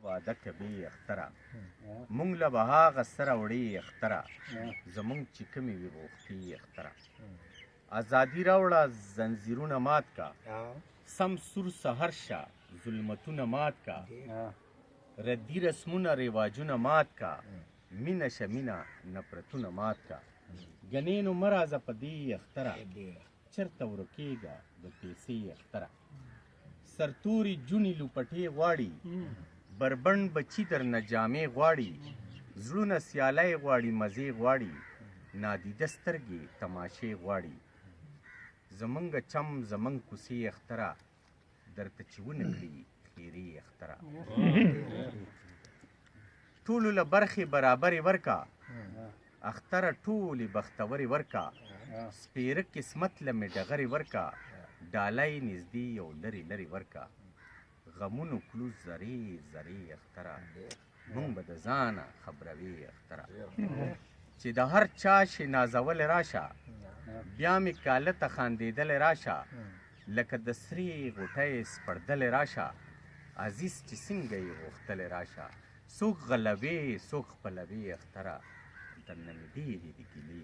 واده کوي اختره مونږ له به هغه سره وړې اختره زمونږ چې کومې وي غوښتې اختره ازادي راوړه زنځیرونه مات کا سم سور سهر شه ظلمتونه مات کا ردي رسمونه رواجونه مات کا مینه شه مینه نفرتونه مات کا ګنې نو مه راځه په دې اختره چرته ورکېږه د پیسې اختره سرتوري جونې لوپټې غواړي بربند بچي درنه جامې غواړي زړونه سیالۍ غواړي مزې غواړي نادیده سترګې تماشې غواړي زمونږ چم زمونږ کوڅې اختره درته چې ونه کړي خیرې اختره ټولو له برخې برابرې ورکا اختره ټولې بختورې ورکا سپېره قسمت له مې ډغرې ورکا ډالۍ نږدې یو لرې لرې ورکا غمونو کلو زرې زرې اختره مونږ به د ځانه خبروي اختره چې د هر چا شي نازولې راشه بیا مې کاله ته خاندېدلې راشه لکه د سرې غوټۍ سپړدلې راشه عزیز چې څنګه یې غوښتلې راشه څوک غلوې څوک خپلوې اختره درنه مې ډېرې دي ګیلې